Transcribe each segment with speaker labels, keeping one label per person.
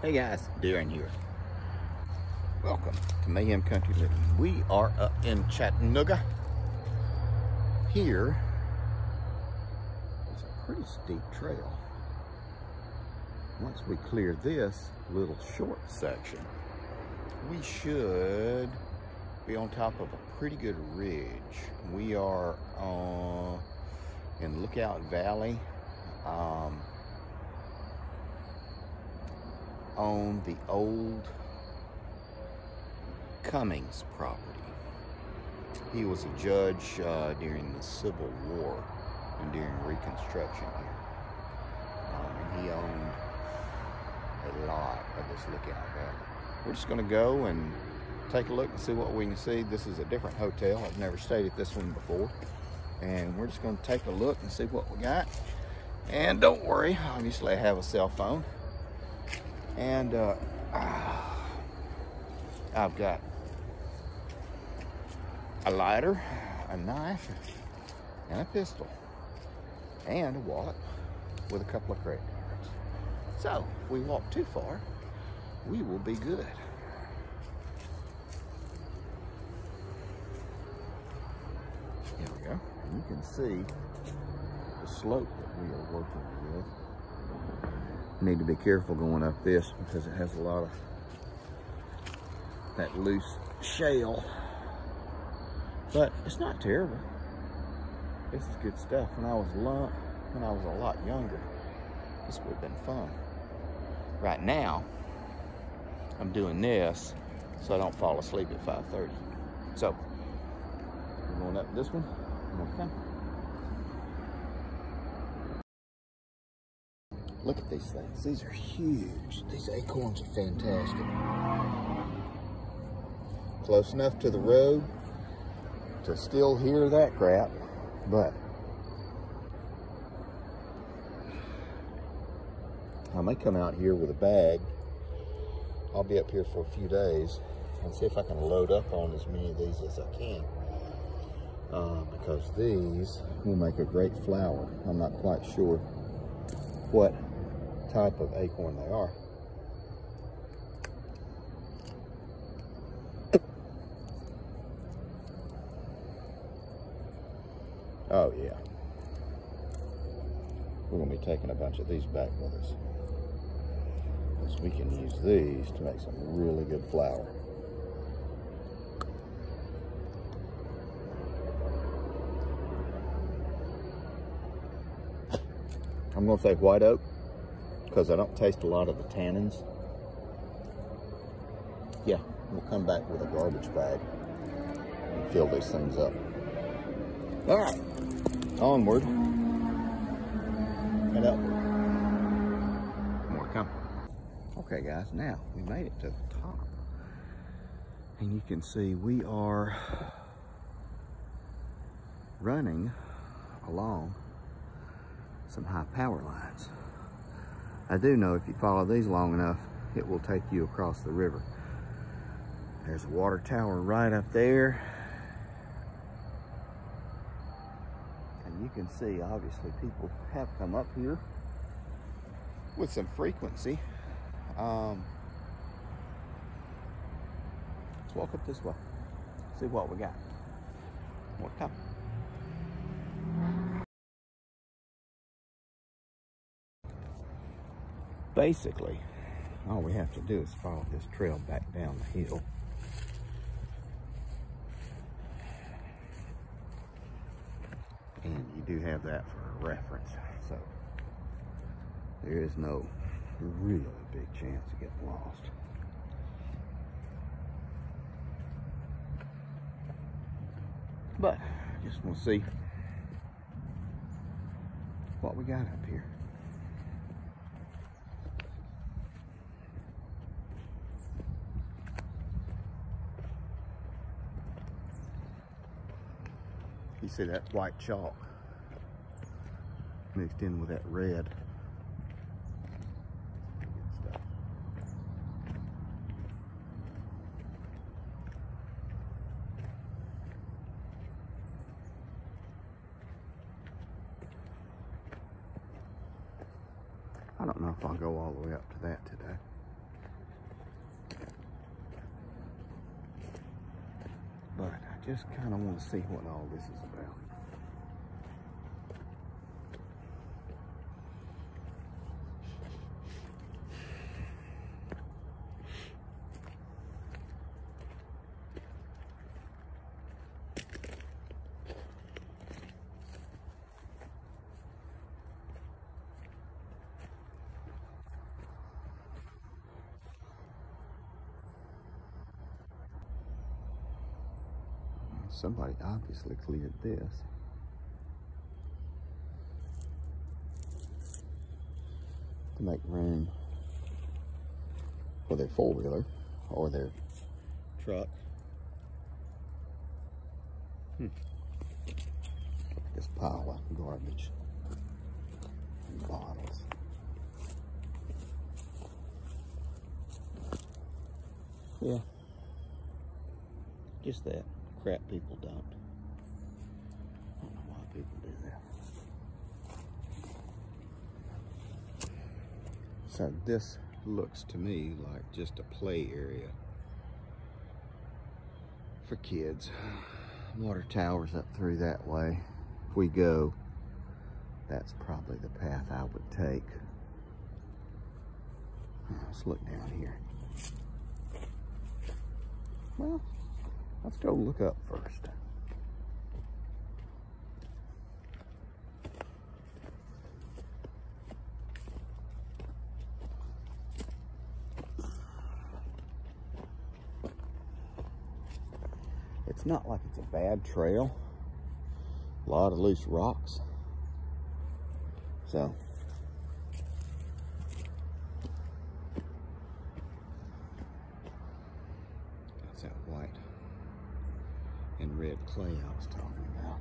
Speaker 1: Hey guys, Darren here. Welcome to Mayhem Country Living. We are up in Chattanooga. Here is a pretty steep trail. Once we clear this little short section, we should be on top of a pretty good ridge. We are in Lookout Valley. On the old Cummings property. He was a judge during the Civil War and during Reconstruction here. And he owned a lot of this Lookout Valley. We're just going to go and take a look and see what we can see. This is a different hotel. I've never stayed at this one before. And we're just going to take a look and see what we got. And don't worry, obviously I have a cell phone. And I've got a lighter, a knife, and a pistol, and a wallet with a couple of credit cards. So, if we walk too far, we will be good. Here we go. And you can see the slope that we are working with. Need to be careful going up this because it has a lot of that loose shale, but it's not terrible. This is good stuff. When I was a lot younger, this would have been fun. Right now, I'm doing this so I don't fall asleep at 5:30. So we're going up this one. Okay. Look at these things. These are huge. These acorns are fantastic. Close enough to the road to still hear that crap, but I may come out here with a bag. I'll be up here for a few days and see if I can load up on as many of these as I can. Because these will make a great flower. I'm not quite sure what type of acorn they are. Oh yeah. We're going to be taking a bunch of these back with us, because we can use these to make some really good flour. I'm going to say white oak, because I don't taste a lot of the tannins. Yeah, we'll come back with a garbage bag and fill these things up. All right, onward and upward. More to come. Okay guys, now we made it to the top. And you can see we are running along some high power lines. I do know if you follow these long enough, it will take you across the river. There's a water tower right up there. And you can see, obviously, people have come up here with some frequency. Let's walk up this way, see what we got. More to come. Basically, all we have to do is follow this trail back down the hill. And you do have that for a reference. So there is no really big chance of getting lost. But just want to see what we got up here. You see that white chalk mixed in with that red. Good stuff. I don't know if I'll go all the way up to that today. just kind of want to see what all this is about. Somebody obviously cleared this. To make room for their four-wheeler or their truck. Look at this pile of garbage and bottles. Yeah, just that crap people dump. I don't know why people do that. So this looks to me like just a play area for kids. Water towers up through that way. If we go, that's probably the path I would take. Let's look down here. Well, let's go look up first. It's not like it's a bad trail. A lot of loose rocks. So, that's that white and red clay I was talking about.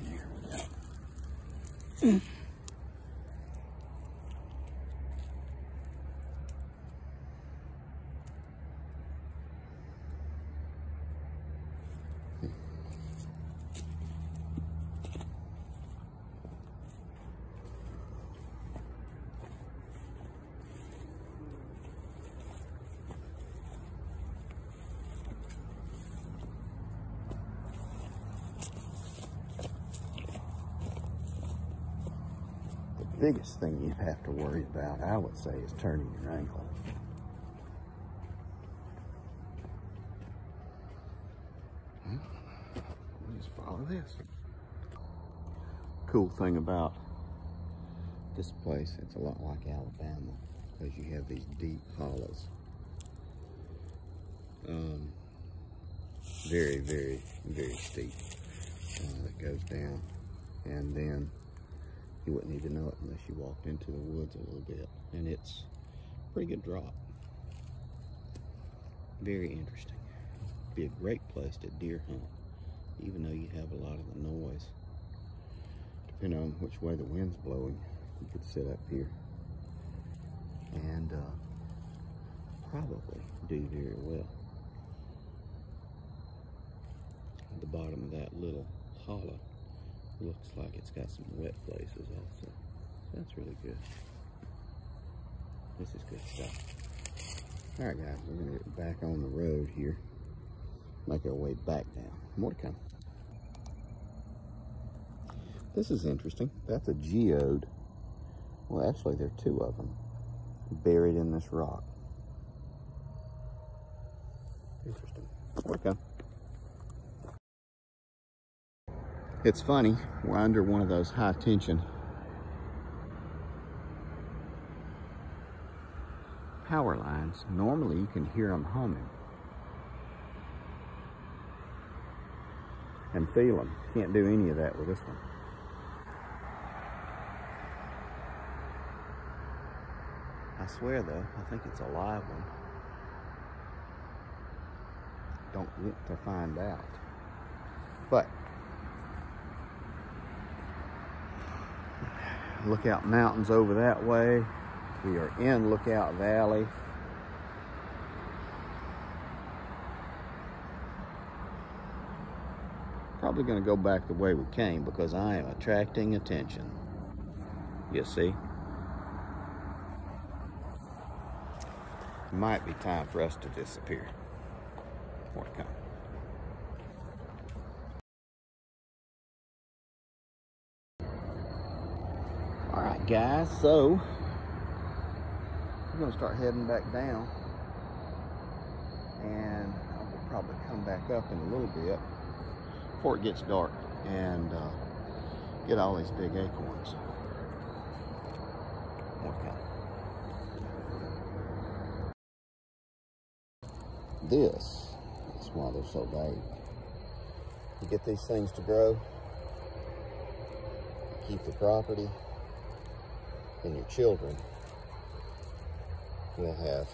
Speaker 1: Here we go. The biggest thing you have to worry about, I would say, is turning your ankle. Just follow this. Cool thing about this place, it's a lot like Alabama, because you have these deep hollows. Very, very, very steep. That goes down, and then you wouldn't even know it unless you walked into the woods a little bit. And it's a pretty good drop. Very interesting. Be a great place to deer hunt, even though you have a lot of the noise. Depending on which way the wind's blowing, you could sit up here and probably do very well. At the bottom of that little hollow looks like it's got some wet places also. That's really good. This is good stuff. All right, guys, we're gonna get back on the road here. Make our way back down. More to come. This is interesting. That's a geode. Well, actually, there are two of them buried in this rock. Interesting. More to come. It's funny, we're under one of those high tension power lines. Normally you can hear them humming and feel them. Can't do any of that with this one. I swear though, I think it's a live one. Don't want to find out. But Lookout Mountains over that way. We are in Lookout Valley. probably going to go back the way we came because I am attracting attention. You see? It might be time for us to disappear. More to come. All right, guys, so we're going to start heading back down, and I will probably come back up in a little bit before it gets dark and get all these big acorns. More to come. This is why they're so big. You get these things to grow, keep the property, and your children will have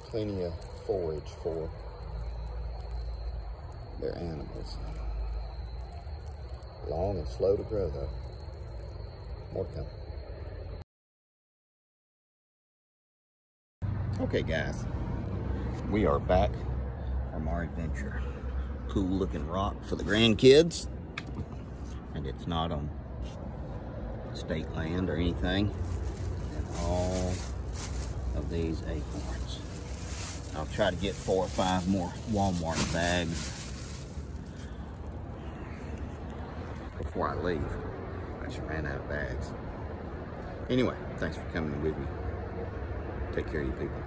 Speaker 1: plenty of forage for their animals. Long and slow to grow though. More to come. Okay guys, we are back from our adventure. Cool looking rock for the grandkids, and it's not on state land or anything. And all of these acorns. I'll try to get 4 or 5 more Walmart bags before I leave. I just ran out of bags. Anyway, thanks for coming with me. Take care of you people.